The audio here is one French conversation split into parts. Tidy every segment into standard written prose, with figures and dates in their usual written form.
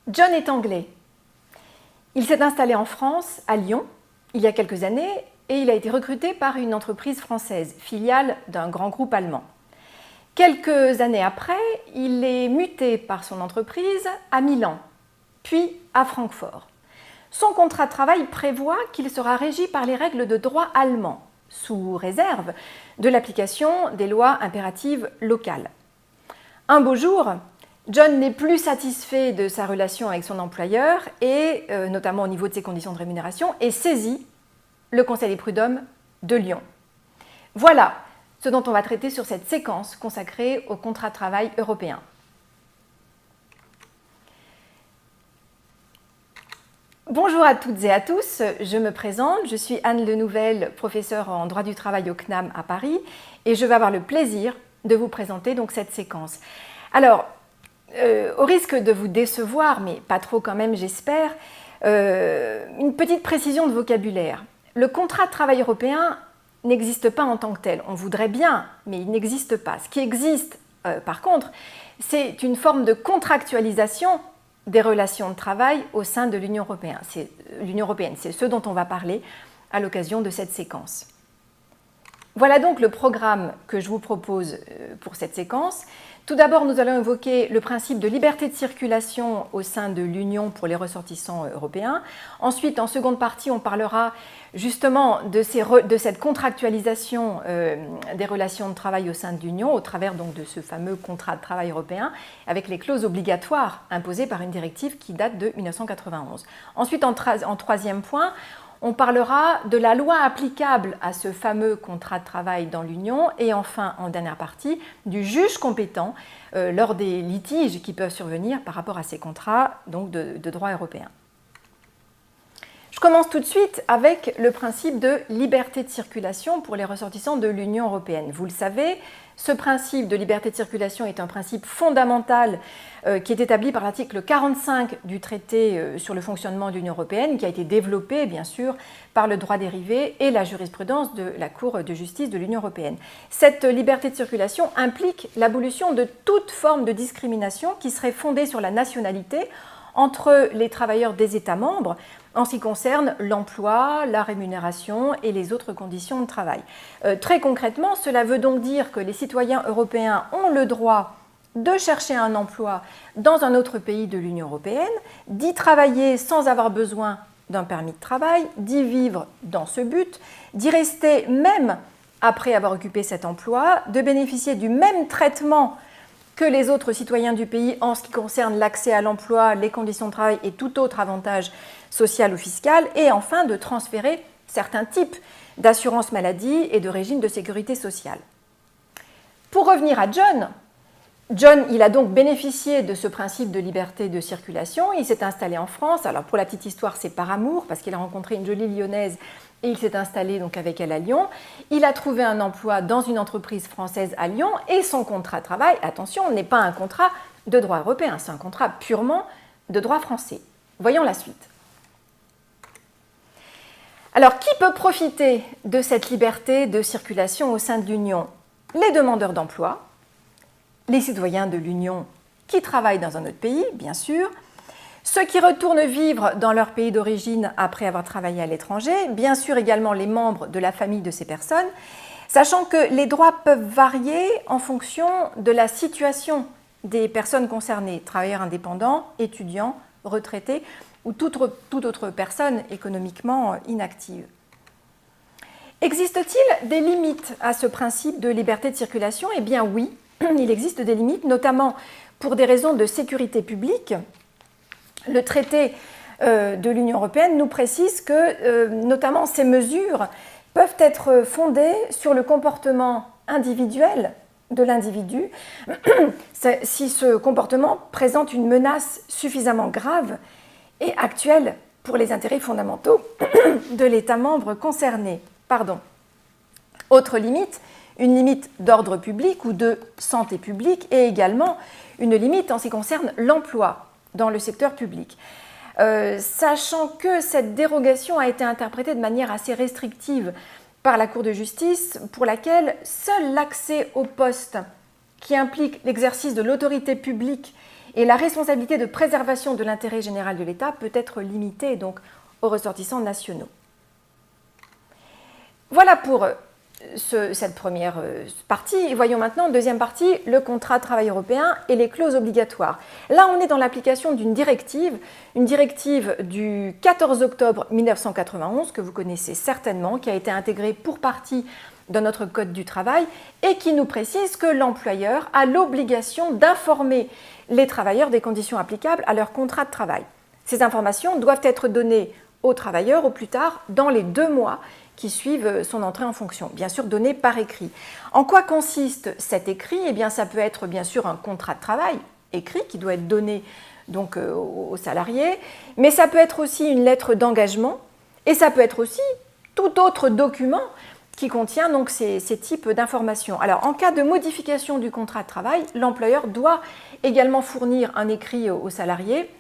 John est anglais. Il s'est installé en France, à Lyon, il y a quelques années, et il a été recruté par une entreprise française, filiale d'un grand groupe allemand. Quelques années après, il est muté par son entreprise à Milan, puis à Francfort. Son contrat de travail prévoit qu'il sera régi par les règles de droit allemand, sous réserve de l'application des lois impératives locales. Un beau jour, John n'est plus satisfait de sa relation avec son employeur, et notamment au niveau de ses conditions de rémunération, et saisit le Conseil des prud'hommes de Lyon. Voilà ce dont on va traiter sur cette séquence consacrée au contrat de travail européen. Bonjour à toutes et à tous, je me présente, je suis Anne Lenouvelle, professeure en droit du travail au CNAM à Paris, et je vais avoir le plaisir de vous présenter donc cette séquence. Alors, au risque de vous décevoir, mais pas trop quand même j'espère, une petite précision de vocabulaire. Le contrat de travail européen n'existe pas en tant que tel. On voudrait bien, mais il n'existe pas. Ce qui existe, par contre, c'est une forme de contractualisation des relations de travail au sein de l'Union européenne. C'est ce dont on va parler à l'occasion de cette séquence. Voilà donc le programme que je vous propose pour cette séquence. Tout d'abord, nous allons évoquer le principe de liberté de circulation au sein de l'Union pour les ressortissants européens. Ensuite, en seconde partie, on parlera justement de cette contractualisation des relations de travail au sein de l'Union, au travers donc de ce fameux contrat de travail européen, avec les clauses obligatoires imposées par une directive qui date de 1991. Ensuite, en troisième point, on parlera de la loi applicable à ce fameux contrat de travail dans l'Union et enfin, en dernière partie, du juge compétent lors des litiges qui peuvent survenir par rapport à ces contrats donc de droit européen. Je commence tout de suite avec le principe de liberté de circulation pour les ressortissants de l'Union européenne. Vous le savez, ce principe de liberté de circulation est un principe fondamental qui est établi par l'article 45 du traité sur le fonctionnement de l'Union européenne, qui a été développé, bien sûr, par le droit dérivé et la jurisprudence de la Cour de justice de l'Union européenne. Cette liberté de circulation implique l'abolition de toute forme de discrimination qui serait fondée sur la nationalité entre les travailleurs des États membres en ce qui concerne l'emploi, la rémunération et les autres conditions de travail. Très concrètement, cela veut donc dire que les citoyens européens ont le droit de chercher un emploi dans un autre pays de l'Union européenne, d'y travailler sans avoir besoin d'un permis de travail, d'y vivre dans ce but, d'y rester même après avoir occupé cet emploi, de bénéficier du même traitement que les autres citoyens du pays en ce qui concerne l'accès à l'emploi, les conditions de travail et tout autre avantage social ou fiscal, et enfin de transférer certains types d'assurance maladie et de régime de sécurité sociale. Pour revenir à John, il a donc bénéficié de ce principe de liberté de circulation. Il s'est installé en France. Alors pour la petite histoire, c'est par amour, parce qu'il a rencontré une jolie lyonnaise et il s'est installé donc avec elle à Lyon. Il a trouvé un emploi dans une entreprise française à Lyon et son contrat de travail, attention, n'est pas un contrat de droit européen, c'est un contrat purement de droit français. Voyons la suite. Alors, qui peut profiter de cette liberté de circulation au sein de l'Union? Les demandeurs d'emploi, les citoyens de l'Union qui travaillent dans un autre pays, bien sûr, ceux qui retournent vivre dans leur pays d'origine après avoir travaillé à l'étranger, bien sûr également les membres de la famille de ces personnes, sachant que les droits peuvent varier en fonction de la situation des personnes concernées, travailleurs indépendants, étudiants, retraités ou toute autre personne économiquement inactive. Existe-t-il des limites à ce principe de liberté de circulation? Eh bien oui, il existe des limites, notamment pour des raisons de sécurité publique. Le traité de l'Union européenne nous précise que, notamment, ces mesures peuvent être fondées sur le comportement individuel de l'individu si ce comportement présente une menace suffisamment grave et actuelle pour les intérêts fondamentaux de l'État membre concerné. Autre limite, une limite d'ordre public ou de santé publique et également une limite en ce qui concerne l'emploi dans le secteur public. Sachant que cette dérogation a été interprétée de manière assez restrictive par la Cour de justice, pour laquelle seul l'accès au poste qui implique l'exercice de l'autorité publique et la responsabilité de préservation de l'intérêt général de l'État peut être limitée donc aux ressortissants nationaux. Voilà pour cette première partie. Voyons maintenant, deuxième partie, le contrat de travail européen et les clauses obligatoires. Là, on est dans l'application d'une directive, une directive du 14 octobre 1991, que vous connaissez certainement, qui a été intégrée pour partie dans notre Code du travail et qui nous précise que l'employeur a l'obligation d'informer les travailleurs des conditions applicables à leur contrat de travail. Ces informations doivent être données aux travailleurs au plus tard dans les 2 mois qui suivent son entrée en fonction, bien sûr donné par écrit. En quoi consiste cet écrit? Eh bien, ça peut être bien sûr un contrat de travail écrit qui doit être donné donc aux salariés, mais ça peut être aussi une lettre d'engagement et ça peut être aussi tout autre document qui contient donc ces types d'informations. Alors, en cas de modification du contrat de travail, l'employeur doit également fournir un écrit au salarié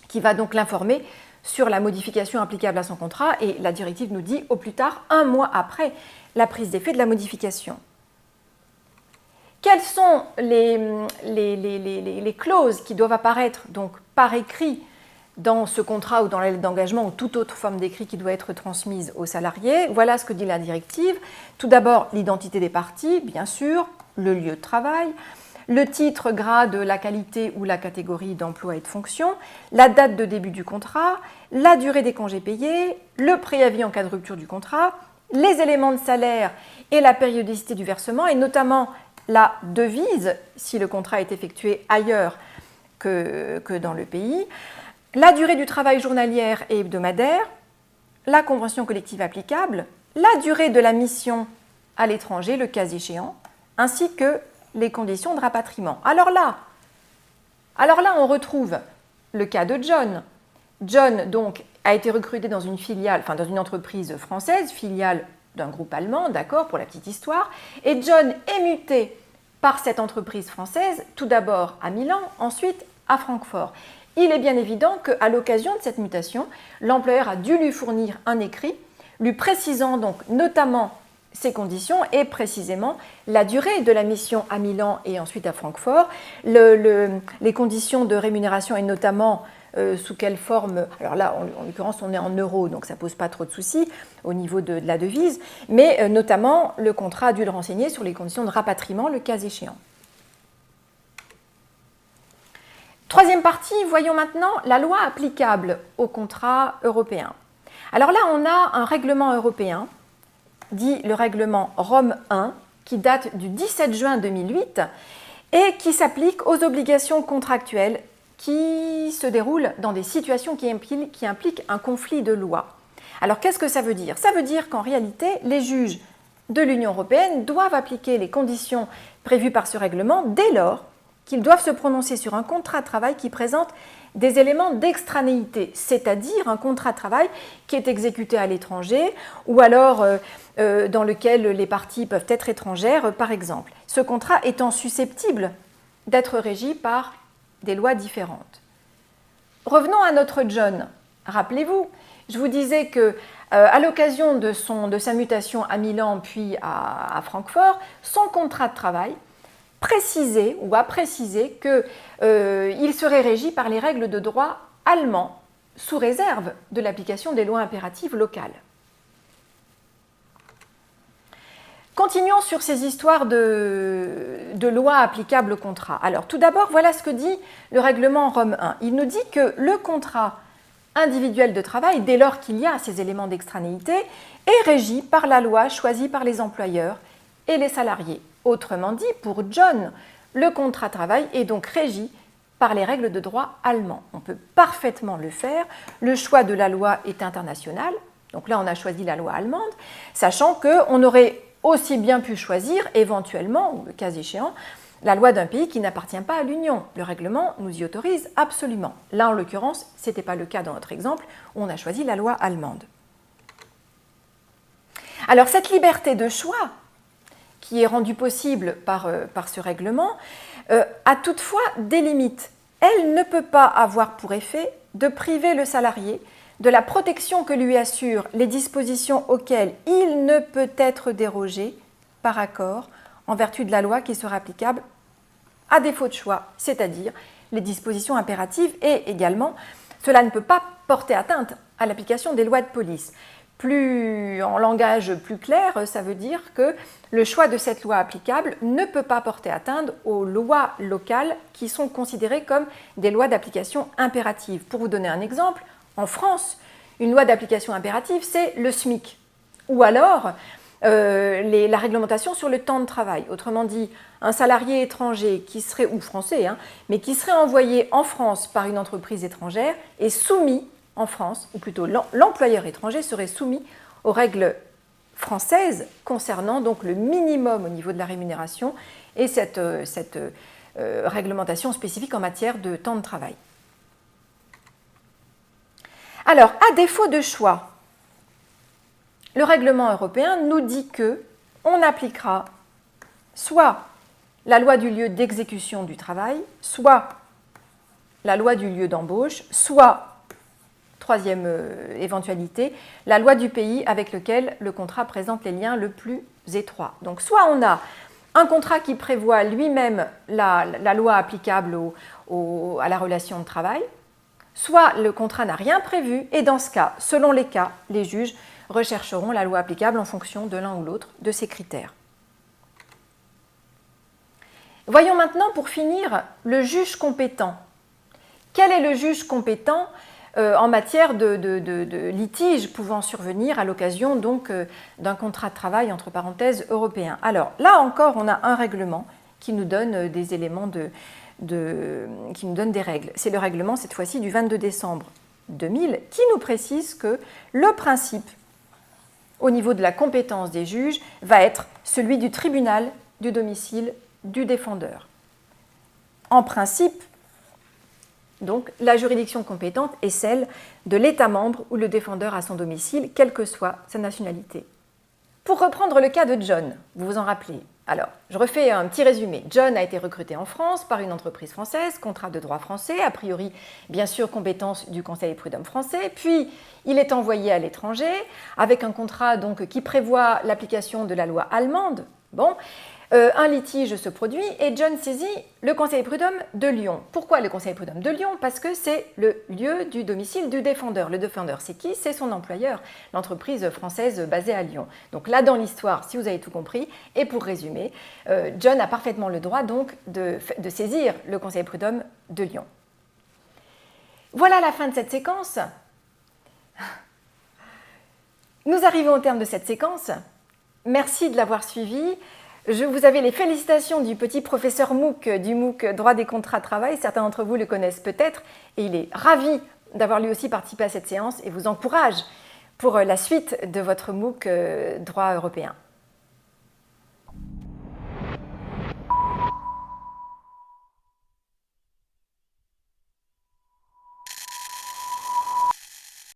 qui va donc l'informer sur la modification applicable à son contrat et la directive nous dit au plus tard 1 mois après la prise d'effet de la modification. Quelles sont les clauses qui doivent apparaître donc par écrit dans ce contrat ou dans la lettre d'engagement ou toute autre forme d'écrit qui doit être transmise aux salariés? Voilà ce que dit la directive. Tout d'abord, l'identité des parties, bien sûr, le lieu de travail, le titre, grade, la qualité ou la catégorie d'emploi et de fonction, la date de début du contrat, la durée des congés payés, le préavis en cas de rupture du contrat, les éléments de salaire et la périodicité du versement, et notamment la devise, si le contrat est effectué ailleurs que dans le pays, la durée du travail journalière et hebdomadaire, la convention collective applicable, la durée de la mission à l'étranger, le cas échéant, ainsi que les conditions de rapatriement. Alors là, on retrouve le cas de John. John, donc, a été recruté dans une filiale, enfin dans une entreprise française, filiale d'un groupe allemand, d'accord, pour la petite histoire, et John est muté par cette entreprise française, tout d'abord à Milan, ensuite à Francfort. Il est bien évident qu'à l'occasion de cette mutation, l'employeur a dû lui fournir un écrit, lui précisant donc notamment ces conditions et précisément la durée de la mission à Milan et ensuite à Francfort, les conditions de rémunération et notamment sous quelle forme, alors là en l'occurrence on est en euros donc ça ne pose pas trop de soucis au niveau de la devise, mais notamment le contrat a dû le renseigner sur les conditions de rapatriement le cas échéant. Troisième partie, voyons maintenant la loi applicable au contrat européen. Alors là on a un règlement européen dit le règlement Rome 1, qui date du 17 juin 2008 et qui s'applique aux obligations contractuelles qui se déroulent dans des situations qui impliquent un conflit de loi. Alors qu'est-ce que ça veut dire? Ça veut dire qu'en réalité, les juges de l'Union européenne doivent appliquer les conditions prévues par ce règlement dès lors qu'ils doivent se prononcer sur un contrat de travail qui présente des éléments d'extranéité, c'est-à-dire un contrat de travail qui est exécuté à l'étranger ou alors dans lequel les parties peuvent être étrangères, par exemple. Ce contrat étant susceptible d'être régi par des lois différentes. Revenons à notre John. Rappelez-vous, je vous disais que à l'occasion de sa mutation à Milan puis à Francfort, son contrat de travail précisé ou a précisé qu'il serait régi par les règles de droit allemand sous réserve de l'application des lois impératives locales. Continuons sur ces histoires de lois applicables au contrat. Alors tout d'abord, voilà ce que dit le règlement Rome 1. Il nous dit que le contrat individuel de travail, dès lors qu'il y a ces éléments d'extranéité, est régi par la loi choisie par les employeurs et les salariés. Autrement dit, pour John, le contrat de travail est donc régi par les règles de droit allemand. On peut parfaitement le faire. Le choix de la loi est international. Donc là, on a choisi la loi allemande, sachant qu'on aurait aussi bien pu choisir éventuellement, ou le cas échéant, la loi d'un pays qui n'appartient pas à l'Union. Le règlement nous y autorise absolument. Là, en l'occurrence, ce n'était pas le cas dans notre exemple, où on a choisi la loi allemande. Alors, cette liberté de choix, qui est rendue possible par ce règlement, a toutefois des limites. Elle ne peut pas avoir pour effet de priver le salarié de la protection que lui assurent les dispositions auxquelles il ne peut être dérogé par accord en vertu de la loi qui sera applicable à défaut de choix, c'est-à-dire les dispositions impératives et également, cela ne peut pas porter atteinte à l'application des lois de police. En langage plus clair, ça veut dire que le choix de cette loi applicable ne peut pas porter atteinte aux lois locales qui sont considérées comme des lois d'application impérative. Pour vous donner un exemple, en France, une loi d'application impérative, c'est le SMIC, ou alors la réglementation sur le temps de travail. Autrement dit, un salarié étranger qui serait, ou français, mais qui serait envoyé en France par une entreprise étrangère est soumis en France, ou plutôt l'employeur étranger serait soumis aux règles françaises concernant donc le minimum au niveau de la rémunération et cette réglementation spécifique en matière de temps de travail. Alors, à défaut de choix, le règlement européen nous dit qu'on appliquera soit la loi du lieu d'exécution du travail, soit la loi du lieu d'embauche, soit, troisième éventualité, la loi du pays avec lequel le contrat présente les liens le plus étroits. Donc soit on a un contrat qui prévoit lui-même la loi applicable à la relation de travail, soit le contrat n'a rien prévu et dans ce cas, selon les cas, les juges rechercheront la loi applicable en fonction de l'un ou l'autre de ces critères. Voyons maintenant pour finir le juge compétent. Quel est le juge compétent en matière de litiges pouvant survenir à l'occasion donc d'un contrat de travail entre parenthèses européen? Alors là encore, on a un règlement qui nous donne des éléments qui nous donne des règles. C'est le règlement cette fois-ci du 22 décembre 2000 qui nous précise que le principe au niveau de la compétence des juges va être celui du tribunal du domicile du défendeur. En principe, donc, la juridiction compétente est celle de l'État membre où le défendeur a son domicile, quelle que soit sa nationalité. Pour reprendre le cas de John, vous vous en rappelez. Alors, je refais un petit résumé. John a été recruté en France par une entreprise française, contrat de droit français, a priori, bien sûr, compétence du Conseil des prud'hommes français, puis il est envoyé à l'étranger avec un contrat donc, qui prévoit l'application de la loi allemande. Bon, un litige se produit et John saisit le Conseil des prud'hommes de Lyon. Pourquoi le Conseil des prud'hommes de Lyon? Parce que c'est le lieu du domicile du défendeur. Le défendeur, c'est qui? C'est son employeur, l'entreprise française basée à Lyon. Donc là, dans l'histoire, si vous avez tout compris, et pour résumer, John a parfaitement le droit donc de saisir le Conseil des prud'hommes de Lyon. Voilà la fin de cette séquence. Nous arrivons au terme de cette séquence. Merci de l'avoir suivi. Vous avez les félicitations du petit professeur MOOC, du MOOC Droit des contrats de travail. Certains d'entre vous le connaissent peut-être et il est ravi d'avoir lui aussi participé à cette séance et vous encourage pour la suite de votre MOOC Droit européen.